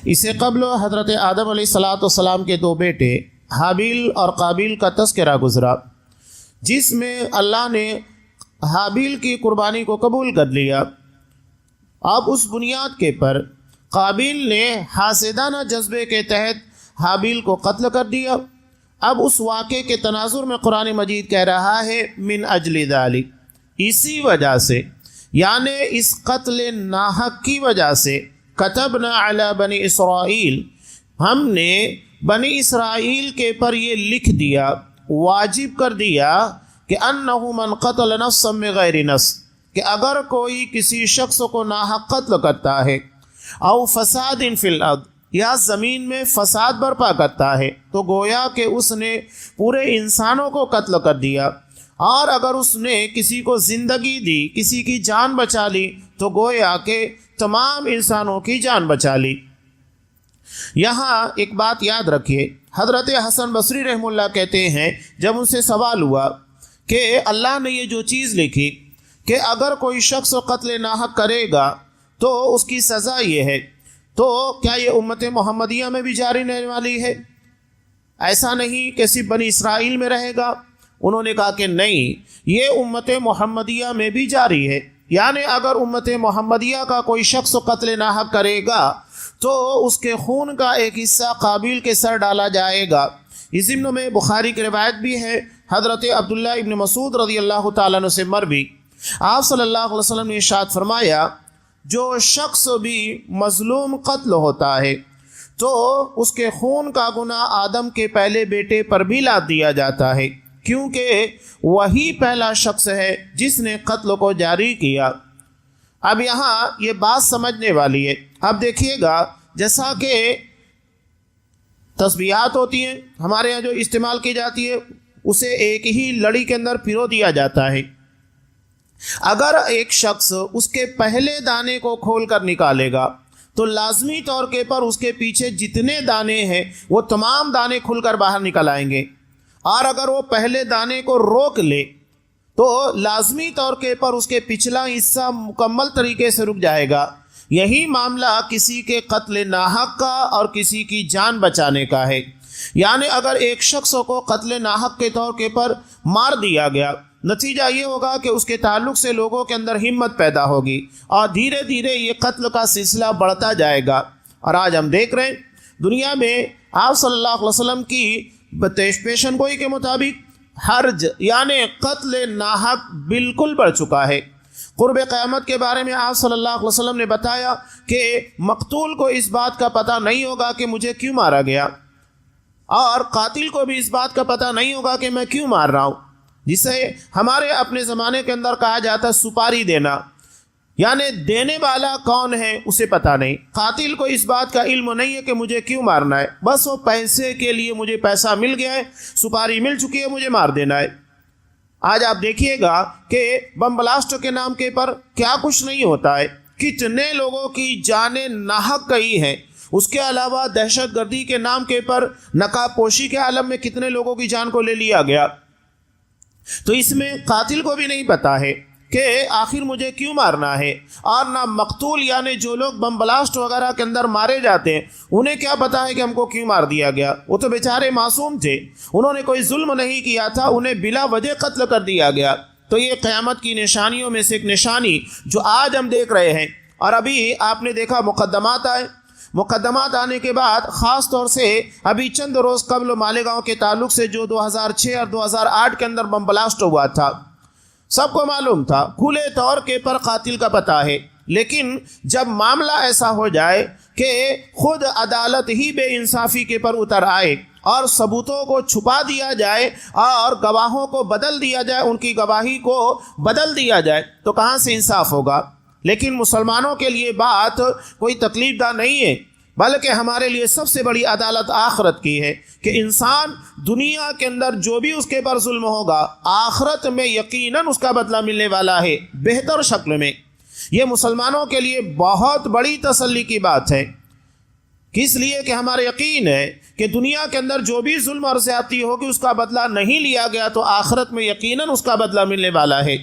اس سے قبل حضرت آدم علیہ الصلاۃ والسلام کے دو بیٹے حابیل اور قابیل کا تذکرہ گزرا، جس میں اللہ نے حابیل کی قربانی کو قبول کر لیا۔ اب اس بنیاد کے پر قابیل نے حاسدانہ جذبے کے تحت حابیل کو قتل کر دیا۔ اب اس واقعے کے تناظر میں قرآن مجید کہہ رہا ہے من اجل ذالک، اسی وجہ سے، یعنی اس قتل ناحق کی وجہ سے، کتبنا علی بنی اسرائیل، ہم نے بنی اسرائیل کے پر یہ لکھ دیا، واجب کر دیا کہ انہ من قتل نفسا بغیر نفس، کہ اگر کوئی کسی شخص کو ناحق قتل کرتا ہے، او فساد فی الارض، یا زمین میں فساد برپا کرتا ہے، تو گویا کہ اس نے پورے انسانوں کو قتل کر دیا، اور اگر اس نے کسی کو زندگی دی، کسی کی جان بچا لی، تو گویا کہ تمام انسانوں کی جان بچا لی۔ یہاں ایک بات یاد رکھیے، حضرت حسن بصری رحمہ اللہ کہتے ہیں جب ان سے سوال ہوا کہ اللہ نے یہ جو چیز لکھی کہ اگر کوئی شخص قتل ناحق کرے گا تو اس کی سزا یہ ہے، تو کیا یہ امت محمدیہ میں بھی جاری رہنے والی ہے؟ ایسا نہیں کہ صرف بنی اسرائیل میں رہے گا۔ انہوں نے کہا کہ نہیں، یہ امت محمدیہ میں بھی جاری ہے، یعنی اگر امت محمدیہ کا کوئی شخص قتل ناحق کرے گا تو اس کے خون کا ایک حصہ قابیل کے سر ڈالا جائے گا۔ اس ضمن میں بخاری کی روایت بھی ہے، حضرت عبداللہ ابن مسعود رضی اللہ تعالیٰ عنہ سے مروی، آپ صلی اللہ علیہ وسلم نے ارشاد فرمایا، جو شخص بھی مظلوم قتل ہوتا ہے تو اس کے خون کا گناہ آدم کے پہلے بیٹے پر بھی لاد دیا جاتا ہے، کیونکہ وہی پہلا شخص ہے جس نے قتل کو جاری کیا۔ اب یہاں یہ بات سمجھنے والی ہے۔ اب دیکھیے گا، جیسا کہ تسبیحات ہوتی ہیں ہمارے یہاں جو استعمال کی جاتی ہے، اسے ایک ہی لڑی کے اندر پرو دیا جاتا ہے۔ اگر ایک شخص اس کے پہلے دانے کو کھول کر نکالے گا تو لازمی طور کے پر اس کے پیچھے جتنے دانے ہیں وہ تمام دانے کھل کر باہر نکل آئیں گے، اور اگر وہ پہلے دانے کو روک لے تو لازمی طور کے پر اس کے پچھلا حصہ مکمل طریقے سے رک جائے گا۔ یہی معاملہ کسی کے قتل ناحق کا اور کسی کی جان بچانے کا ہے، یعنی اگر ایک شخص کو قتل ناحق کے طور کے پر مار دیا گیا، نتیجہ یہ ہوگا کہ اس کے تعلق سے لوگوں کے اندر ہمت پیدا ہوگی اور دھیرے دھیرے یہ قتل کا سلسلہ بڑھتا جائے گا۔ اور آج ہم دیکھ رہے ہیں دنیا میں آپ صلی اللہ علیہ وسلم کی پیشن گوئی کے مطابق حرج یعنی قتل ناحق بالکل بڑھ چکا ہے۔ قرب قیامت کے بارے میں آپ صلی اللہ علیہ وسلم نے بتایا کہ مقتول کو اس بات کا پتہ نہیں ہوگا کہ مجھے کیوں مارا گیا، اور قاتل کو بھی اس بات کا پتہ نہیں ہوگا کہ میں کیوں مار رہا ہوں، جسے ہمارے اپنے زمانے کے اندر کہا جاتا ہے سپاری دینا، یعنی دینے والا کون ہے اسے پتہ نہیں۔ قاتل کو اس بات کا علم نہیں ہے کہ مجھے کیوں مارنا ہے، بس وہ پیسے کے لیے مجھے پیسہ مل گیا ہے، سپاری مل چکی ہے، مجھے مار دینا ہے۔ آج آپ دیکھیے گا کہ بم بلاسٹ کے نام کے پر کیا کچھ نہیں ہوتا ہے، کتنے لوگوں کی جانیں ناحق گئی ہیں۔ اس کے علاوہ دہشت گردی کے نام کے پر نقاب پوشی کے عالم میں کتنے لوگوں کی جان کو لے لیا گیا۔ تو اس میں قاتل کو بھی نہیں پتا ہے کہ آخر مجھے کیوں مارنا ہے، اور نہ مقتول یعنی جو لوگ بم بلاسٹ وغیرہ کے اندر مارے جاتے ہیں انہیں کیا پتا ہے کہ ہم کو کیوں مار دیا گیا۔ وہ تو بیچارے معصوم تھے، انہوں نے کوئی ظلم نہیں کیا تھا، انہیں بلا وجہ قتل کر دیا گیا۔ تو یہ قیامت کی نشانیوں میں سے ایک نشانی جو آج ہم دیکھ رہے ہیں۔ اور ابھی آپ نے دیکھا مقدمات آئے، مقدمات آنے کے بعد خاص طور سے ابھی چند روز قبل مالیگاؤں کے تعلق سے جو 2006 اور 2008 کے اندر بم بلاسٹ ہوا تھا، سب کو معلوم تھا، کھلے طور کے پر قاتل کا پتہ ہے، لیکن جب معاملہ ایسا ہو جائے کہ خود عدالت ہی بے انصافی کے پر اتر آئے اور ثبوتوں کو چھپا دیا جائے اور گواہوں کو بدل دیا جائے، ان کی گواہی کو بدل دیا جائے، تو کہاں سے انصاف ہوگا؟ لیکن مسلمانوں کے لیے بات کوئی تکلیف دہ نہیں ہے، بلکہ ہمارے لیے سب سے بڑی عدالت آخرت کی ہے کہ انسان دنیا کے اندر جو بھی اس کے پر ظلم ہوگا، آخرت میں یقیناً اس کا بدلہ ملنے والا ہے بہتر شکل میں۔ یہ مسلمانوں کے لیے بہت بڑی تسلی کی بات ہے، اس لیے کہ ہمارا یقین ہے کہ دنیا کے اندر جو بھی ظلم اور زیادتی ہوگی اس کا بدلہ نہیں لیا گیا تو آخرت میں یقیناً اس کا بدلہ ملنے والا ہے۔